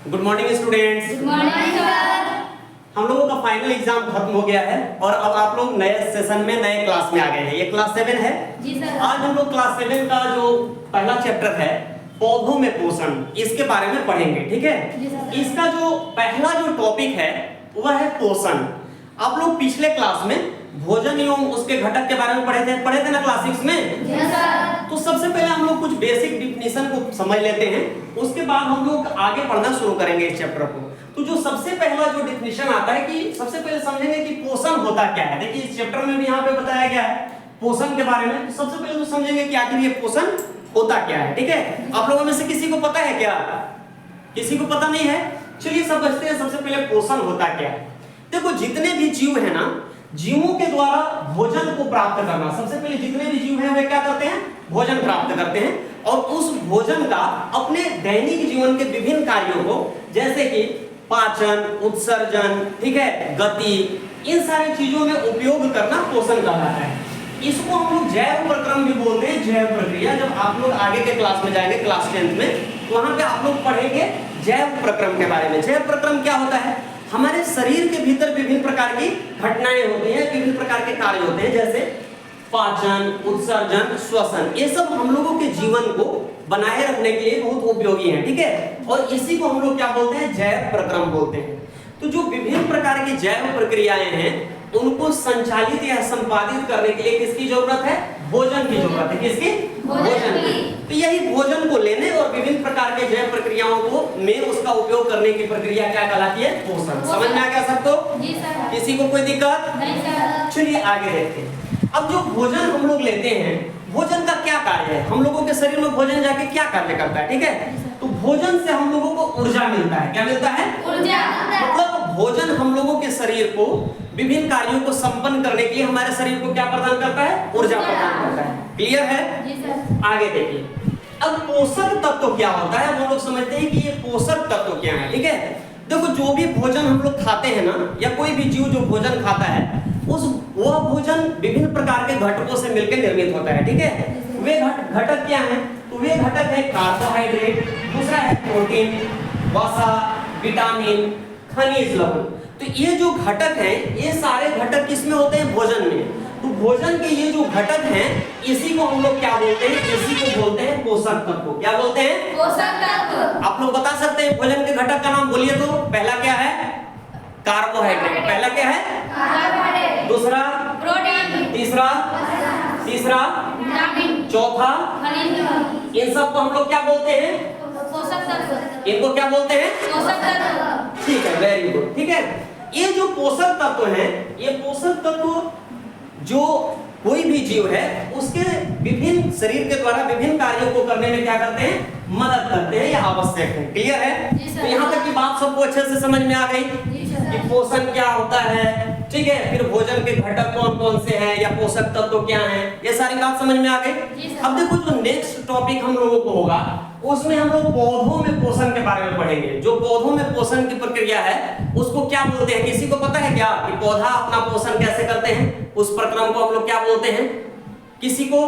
Good morning students. Good morning sir. हम लोगों का फाइनल एग्जाम खत्म हो गया है और अब आप लोग नए सेशन में नए क्लास में आ गए हैं। ये क्लास 7 है जी सर। आज हम लोग क्लास 7 का जो पहला चैप्टर है पौधों में पोषण, इसके बारे में पढ़ेंगे। ठीक है, जी सर। इसका जो पहला जो टॉपिक है वह है पोषण। आप लोग पिछले क्लास में भोजन एवं उसके घटक के बारे में पढ़े थे ना क्लास 6 में। जी सर। तो सबसे पहले हम लोग कुछ बेसिक डिफिनीशन को समझ लेते हैं, उसके बाद हम लोग आगे पढ़ना शुरू करेंगे इस चैप्टर को। तो जो सबसे पहला जो डिफिनीशन आता है कि सबसे पहले समझेंगे कि पोषण होता क्या है। देखिए इस चैप्टर में भी यहाँ पे बताया गया है पोषण के बारे में। तो सबसे पहले तो समझेंगे कि आखिर ये पोषण होता क्या है। ठीक है, आप लोगों में से किसी को पता है क्या? किसी को पता नहीं है? चलिए सब बचते हैं। सबसे पहले पोषण होता क्या है। देखो जितने भी जीव है ना, जीवों के द्वारा भोजन को प्राप्त करना, सबसे पहले जितने भी जीव हैं वे क्या करते हैं? भोजन प्राप्त करते हैं और उस भोजन का अपने दैनिक जीवन के विभिन्न कार्यों को, जैसे कि पाचन, उत्सर्जन, ठीक है, गति, इन सारी चीजों में उपयोग करना पोषण कहलाता है। इसको हम लोग जैव प्रक्रम भी बोलते हैं, जैव प्रक्रिया। जब आप लोग आगे के क्लास में जाएंगे क्लास 10 में, तो वहां पे आप लोग पढ़ेंगे जैव प्रक्रम के बारे में। जैव प्रक्रम क्या होता है? हमारे शरीर के भीतर विभिन्न प्रकार की घटनाएं होती हैं, विभिन्न प्रकार के कार्य होते हैं, जैसे पाचन, उत्सर्जन, श्वसन। ये सब हम लोगों के जीवन को बनाए रखने के लिए बहुत उपयोगी है। ठीक है, और इसी को हम लोग क्या बोलते हैं? जैव प्रक्रम बोलते हैं। तो जो विभिन्न प्रकार की जैव प्रक्रियाएं हैं उनको संचालित या संपादित करने के लिए किसकी जरूरत है? भोजन की जरूरत है। किसकी? भोजन की। तो यही भोजन को लेने और विभिन्न प्रकार के जैव प्रक्रियाओं को में उसका उपयोग करने की प्रक्रिया क्या कहलाती है? पोषण। समझ में आ गया सबको? जी सर। किसी को कोई दिक्कत नहीं सर। चलिए आगे देखते हैं। अब जो भोजन हम लोग लेते हैं, भोजन का क्या कार्य है? हम लोगों के शरीर में भोजन जाके क्या कार्य करता है? ठीक है, तो भोजन से हम लोगों को ऊर्जा मिलता है। क्या मिलता है? ऊर्जा। मतलब भोजन हम लोगों के शरीर को विभिन्न कार्यों को संपन्न करने के लिए हमारे शरीर को क्या प्रदान करता है? ऊर्जा प्रदान करता है। क्लियर है? जी सर। आगे देखिए, अब पोषक तत्व क्या होता है? हम लोग समझते हैं कि ये पोषक तत्व क्या है। ठीक है, देखो जो भी भोजन हम लोग खाते हैं ना, या कोई भी जीव जो भोजन खाता है, वह भोजन विभिन्न प्रकार के घटकों से मिलकर निर्मित होता है। ठीक है, वे घटक क्या हैं? तो वे घटक है कार्बोहाइड्रेट, दूसरा है प्रोटीन, वसा, विटामिन, खनिज लवण। तो ये जो घटक हैं, ये सारे घटक किसमें होते हैं? भोजन में। तो भोजन के ये जो घटक हैं, इसी को हम लोग क्या बोलते हैं? इसी को बोलते हैं पोषक तत्व। क्या बोलते हैं? पोषक तत्व। आप लोग बता सकते हैं भोजन के घटक का नाम बोलिए तो? पहला क्या है? कार्बोहाइड्रेट। पहला क्या है? कार्बोहाइड्रेट। दूसरा प्रोटीन। तीसरा विटामिन। चौथा, खनिज लवण। इन सब को हम लोग क्या बोलते हैं? पोषक तत्व। इनको क्या बोलते हैं? पोषक तत्व। ठीक है, वेरी गुड। ठीक है, ये जो पोषक तत्व हैं, ये पोषक तत्व जो कोई भी जीव है उसके विभिन्न शरीर के द्वारा विभिन्न कार्यों को करने में क्या करते हैं? मदद करते हैं या आवश्यक है। क्लियर है? जी सर। तो यहाँ तक की बात सबको अच्छे से समझ में आ गई जी सर। कि पोषण क्या होता है। ठीक है, फिर भोजन के घटक कौन कौन से हैं या पोषक तत्व क्या हैं, ये सारी बात समझ में आ जी गई। सर। अब देखो जो नेक्स्ट टॉपिक हम लोगों को होगा उसमें हम लोग पौधों में पोषण के बारे में पढ़ेंगे। जो पौधों में पोषण की प्रक्रिया है उसको क्या बोलते हैं? किसी को पता है क्या कि पौधा अपना पोषण कैसे करते हैं? उस प्रक्रम को हम लोग क्या बोलते हैं? किसी को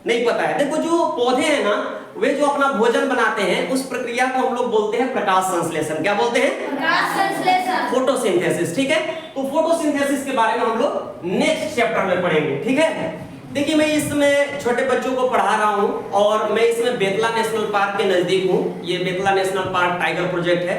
नहीं पता है? देखो जो पौधे हैं ना, वे जो अपना भोजन बनाते हैं उस प्रक्रिया को हम लोग बोलते हैं प्रकाश संश्लेषण। क्या बोलते हैं? प्रकाश संश्लेषण। फोटोसिंथेसिस। ठीक है, तो फोटोसिंथेसिस के बारे में हम लोग नेक्स्ट चैप्टर में पढ़ेंगे। ठीक है, देखिए मैं इसमें छोटे बच्चों को पढ़ा रहा हूं और मैं इसमें बेतला नेशनल पार्क के नजदीक हूं। ये Betla national park tiger project है।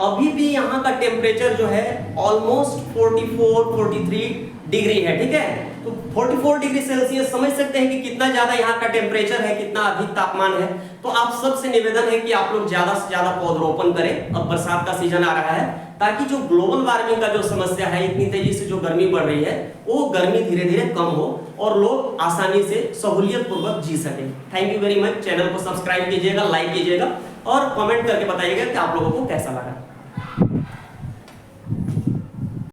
अभी भी यहाँ का टेम्परेचर जो है ऑलमोस्ट 44-43 डिग्री है। ठीक है, तो 44 डिग्री सेल्सियस समझ सकते हैं कि कितना ज्यादा यहाँ का टेम्परेचर है, कितना अधिक तापमान है। तो आप सबसे निवेदन है कि आप लोग ज्यादा से ज्यादा पौधरोपण करें। अब बरसात का सीजन आ रहा है, ताकि जो ग्लोबल वार्मिंग का जो समस्या है, इतनी तेजी से जो गर्मी बढ़ रही है, वो गर्मी धीरे धीरे कम हो और लोग आसानी से सहूलियत पूर्वक जी सके। Thank you very much. Channel को सब्सक्राइब कीजिएगा, लाइक कीजिएगा और कमेंट करके बताइएगा कि आप लोगों को कैसा लगा।